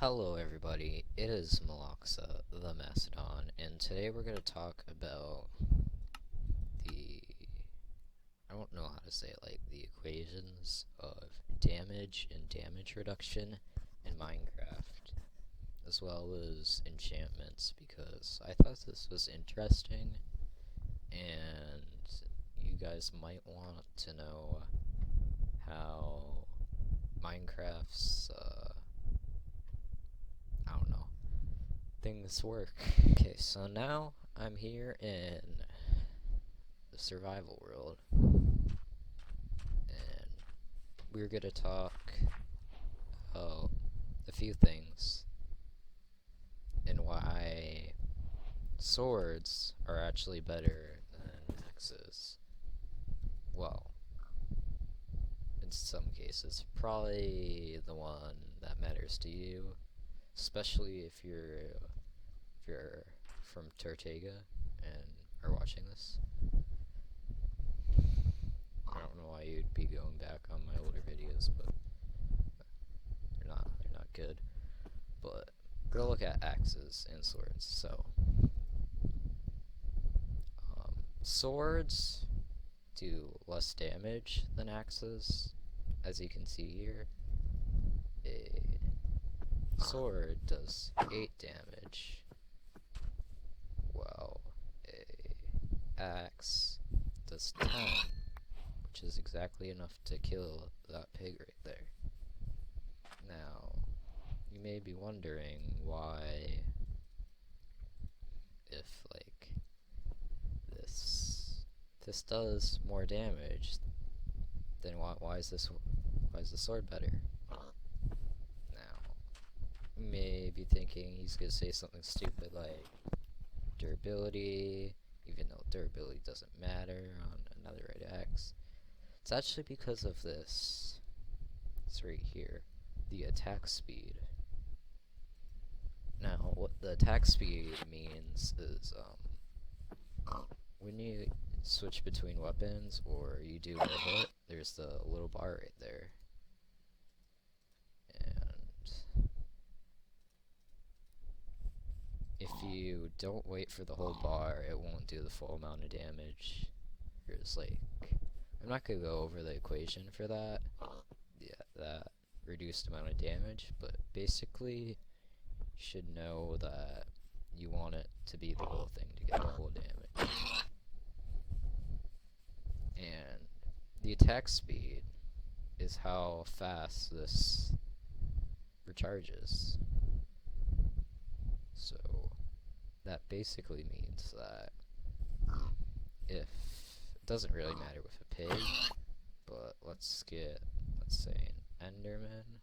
Hello everybody, it is Maloxa, the Mastodon, and today we're going to talk about the, I don't know how to say it, like the equations of damage and damage reduction in Minecraft, as well as enchantments, because I thought this was interesting, and you guys might want to know how Minecraft's, I don't know, things work. Okay, so now I'm here in the survival world, and we're gonna talk about a few things and why swords are actually better than axes. Well, in some cases, probably the one that matters to you, especially if you're from Tortega and are watching this. I don't know why you'd be going back on my older videos, but they're not good. But we're gonna look at axes and swords. So swords do less damage than axes, as you can see here. A sword does 8 damage, while a axe does 10, which is exactly enough to kill that pig right there. Now, you may be wondering why, if like this does more damage, then why is the sword better? Now, you may be thinking he's gonna say something stupid like durability, even though durability doesn't matter on another right axe. It's actually because of this. It's right here, the attack speed. Now, what the attack speed means is when you switch between weapons or you do a hit, there's the little bar right there. And if you don't wait for the whole bar, it won't do the full amount of damage. There's like, I'm not gonna go over the equation for that. Yeah, that reduced amount of damage, but basically you should know that you want it to be the whole thing to get the whole damage. And the attack speed is how fast this recharges. So that basically means that if it doesn't really matter with a pig, but let's say an Enderman.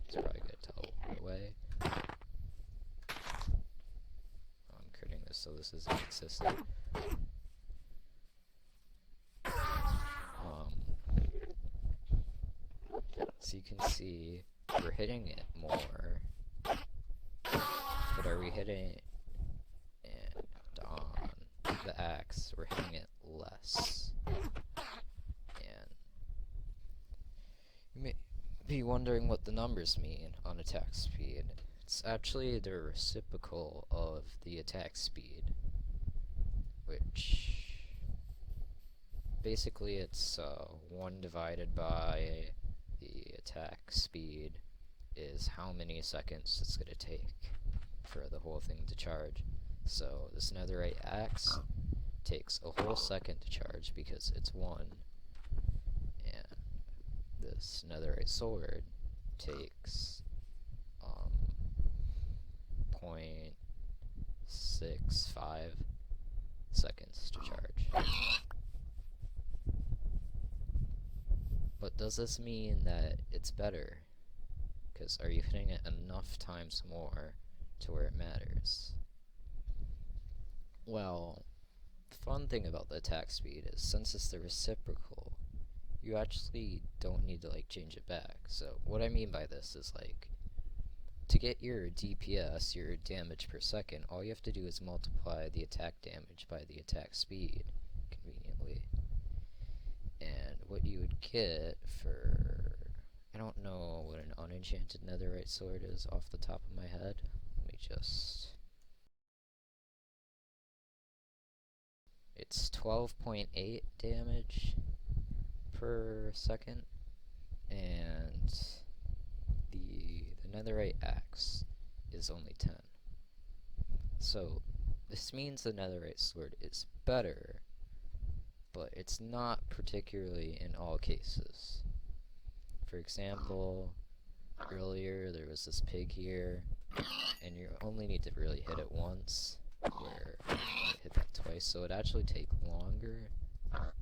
It's probably gonna tell right away. I'm critting this so this isn't consistent. So you can see we're hitting it more, but are we hitting it on the axe? We're hitting it less. And you may be wondering what the numbers mean on attack speed. It's actually the reciprocal of the attack speed, which basically it's 1 divided by the attack speed is how many seconds it's going to take for the whole thing to charge. So this netherite axe takes a whole second to charge because it's 1, and this netherite sword takes 0.65 seconds to charge. But does this mean that it's better? Because are you hitting it enough times more to where it matters? Well, the fun thing about the attack speed is since it's the reciprocal, you actually don't need to like change it back. So what I mean by this is like, to get your DPS, your damage per second, all you have to do is multiply the attack damage by the attack speed, conveniently. And what you would get for, I don't know what an unenchanted netherite sword is off the top of my head. Let me just... It's 12.8 damage per second, and the netherite axe is only 10. So this means the netherite sword is better, but it's not particularly in all cases. For example, earlier there was this pig here, and you only need to really hit it once, where you hit that twice, so it actually take longer, and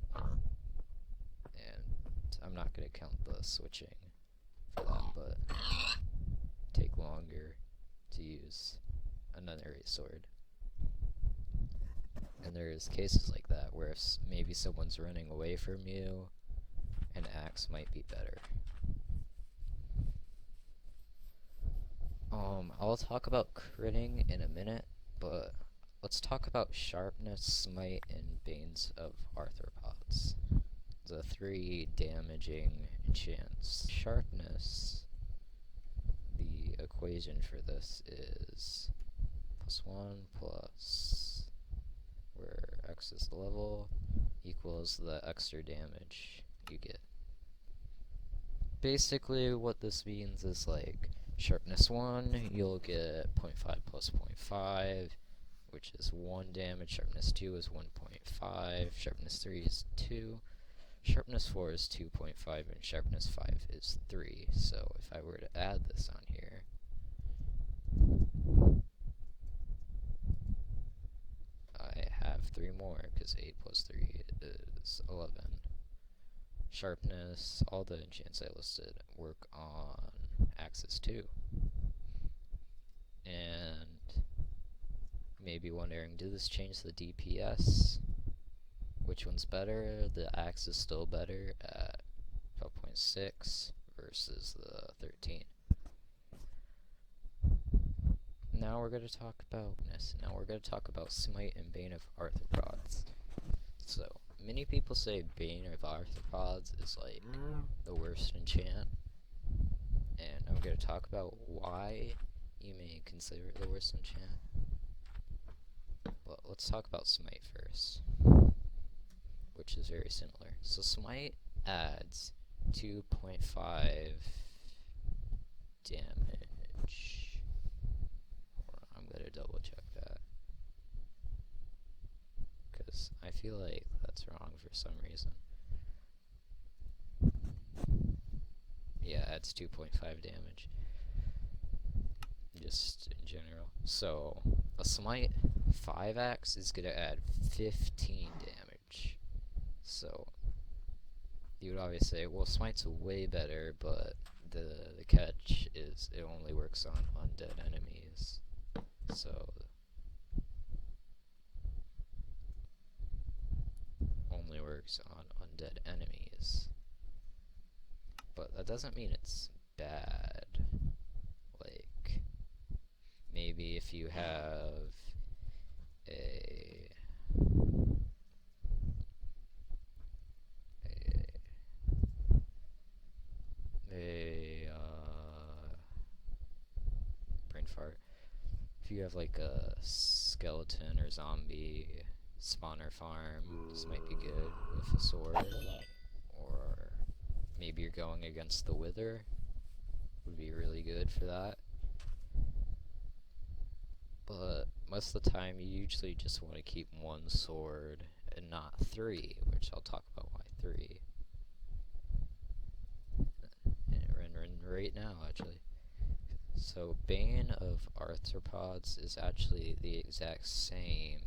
I'm not going to count the switching for that, but take longer to use a netherite sword. And there's cases like that where if maybe someone's running away from you, an axe might be better. I'll talk about critting in a minute, but let's talk about sharpness, smite, and banes of arthropods. The 3 damaging enchants. Sharpness, the equation for this is +1 plus where x is the level equals the extra damage you get. Basically what this means is like sharpness 1, you'll get 0.5 plus 0.5, which is 1 damage. Sharpness 2 is 1.5. Sharpness 3 is 2. Sharpness 4 is 2.5, and sharpness 5 is 3. So if I were to add this on here, I have 3 more, because 8 plus 3 is 11. Sharpness, all the enchants I listed work on axes too. And you may be wondering, did this change the DPS? Which one's better? The axe is still better at 12.6 versus the 13. Now we're going to talk about this. Now we're going to talk about Smite and Bane of Arthropods. So many people say Bane of Arthropods is like the worst enchant, and I'm going to talk about why you may consider it the worst enchant. But let's talk about Smite first, which is very similar. So Smite adds 2.5 damage. I'm gonna double check that, because I feel like that's wrong for some reason. Yeah, adds 2.5 damage, just in general. So a Smite 5 axe is gonna add 15 damage. So you would obviously say, well, Smite's way better, but the catch is it only works on undead enemies. So only works on undead enemies. But that doesn't mean it's bad. Like, maybe if you have a brain fart. If you have like a skeleton or zombie spawner farm, this might be good with a sword. Or maybe you're going against the Wither, would be really good for that. But most of the time you usually just want to keep 1 sword and not 3, which I'll talk about why 3. And right now, actually. So Bane of Arthropods is actually the exact same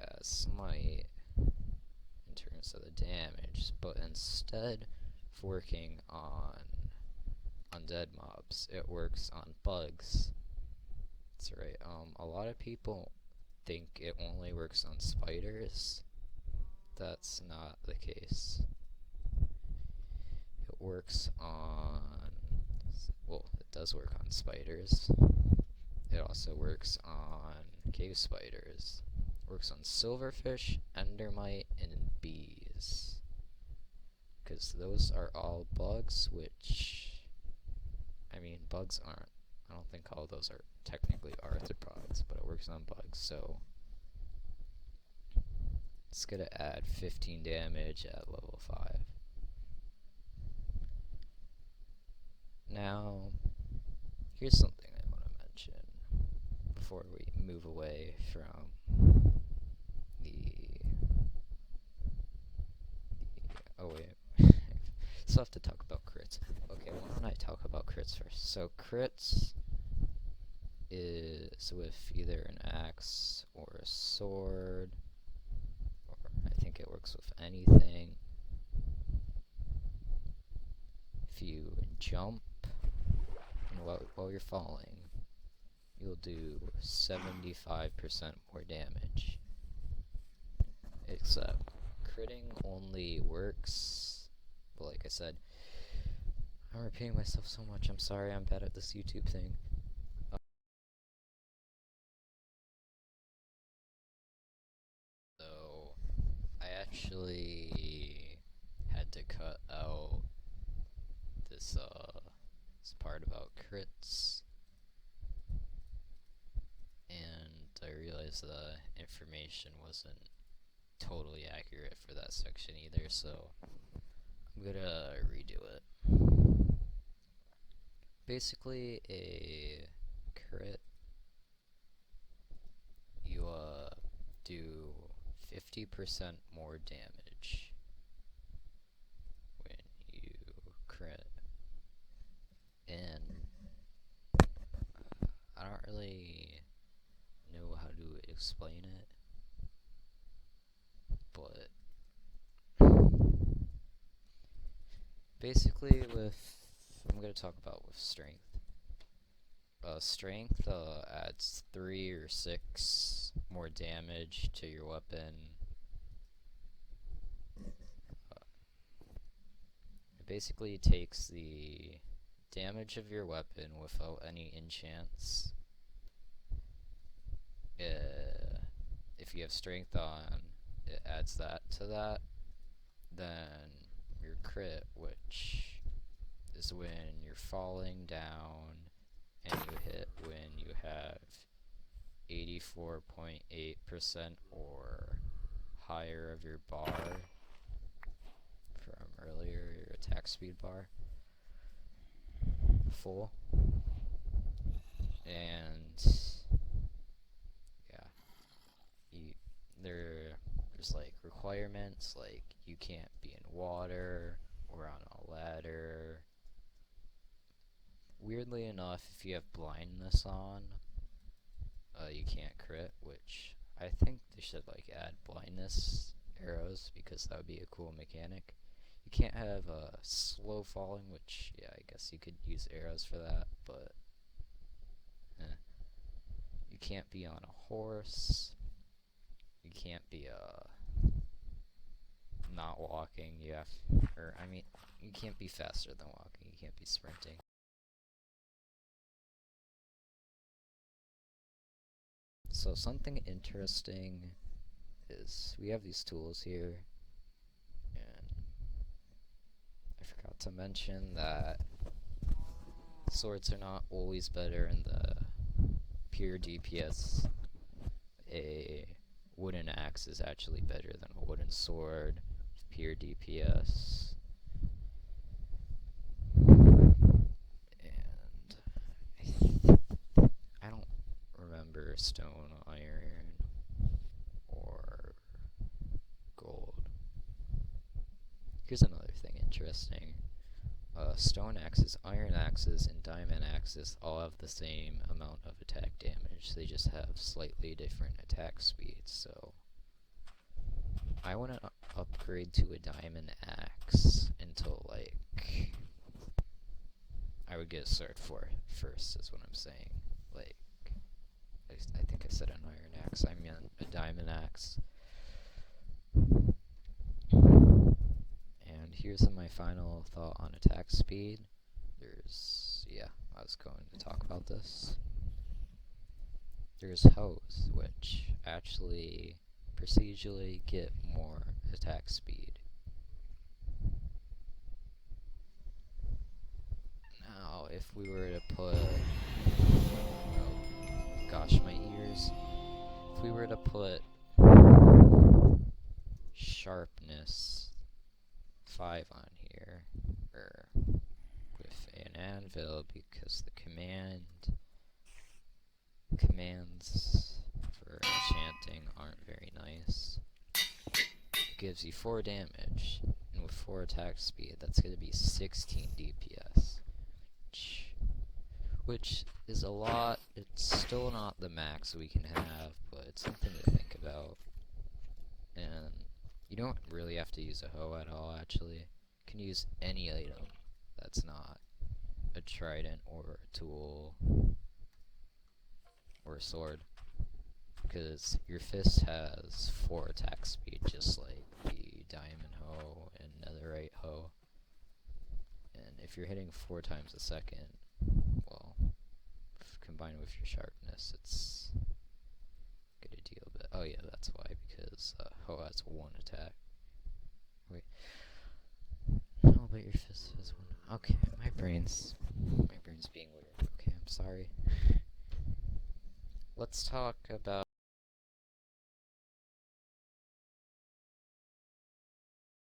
as Smite in terms of the damage, but instead of working on undead mobs, it works on bugs. That's right. A lot of people think it only works on spiders. That's not the case. It works on, well, it does work on spiders. It also works on cave spiders. It works on silverfish, endermite, and bees. because those are all bugs, which, I mean, bugs aren't, I don't think all of those are technically arthropods, but it works on bugs, so it's gonna add 15 damage at level 5. Now, here's something I want to mention before we move away from oh wait, still have to talk about crits. Okay, why don't I talk about crits first? So crits is with either an axe or a sword, or I think it works with anything. If you jump and while you're falling, you'll do 75% more damage. Except critting only works, but like I said, I'm repeating myself so much, I'm sorry, I'm bad at this YouTube thing. So, I actually had to cut out this part about crits, and I realized the information wasn't totally accurate for that section either, so I'm gonna redo it. Basically, a crit, you do 50% more damage when you crit, and I don't really know how to explain it, but basically I'm going to talk about with strength. Strength adds 3 or 6 more damage to your weapon. It basically takes the damage of your weapon without any enchants. If you have strength on, it adds that to that. Then your crit, which is when you're falling down and you hit when you have 84.8% or higher of your bar from earlier, your attack speed bar, full. And yeah, there's like requirements, like you can't be in water or on a ladder. Weirdly enough, if you have blindness on, you can't crit, which I think they should like add blindness arrows, because that would be a cool mechanic. You can't have slow falling, which, yeah, I guess you could use arrows for that, but you can't be on a horse. You can't be not walking. You can't be faster than walking. You can't be sprinting. So something interesting is we have these tools here, and I forgot to mention that swords are not always better in the pure DPS. A wooden axe is actually better than a wooden sword with pure DPS. And I don't remember stone, iron, or gold. Here's another thing interesting. Stone axes, iron axes, and diamond axes all have the same amount of attack damage. They just have slightly different attack speeds, so I want to upgrade to a diamond axe until, like, I would get a sword for it first, is what I'm saying. Like, I think I said an iron axe, I meant a diamond axe. And here's my final thought on attack speed. I was going to talk about this. There's hoes, which actually procedurally get more attack speed. if we were to put, oh gosh, my ears. If we were to put sharpness 5 on here, or with an anvil, because the commands for enchanting aren't very nice. It gives you 4 damage, and with 4 attack speed, that's going to be 16 DPS. Which is a lot. It's still not the max we can have, but it's something to think about. And you don't really have to use a hoe at all, actually. You can use any item that's not a trident or a tool or a sword, because your fist has 4 attack speed, just like the diamond hoe and netherite hoe. And if you're hitting 4 times a second, well, combined with your sharpness, it's good a deal. But oh yeah, that's why, because hoe has 1 attack. Wait, no, but your fist has 1. Okay, my brain's being weird. Okay, I'm sorry. Let's talk about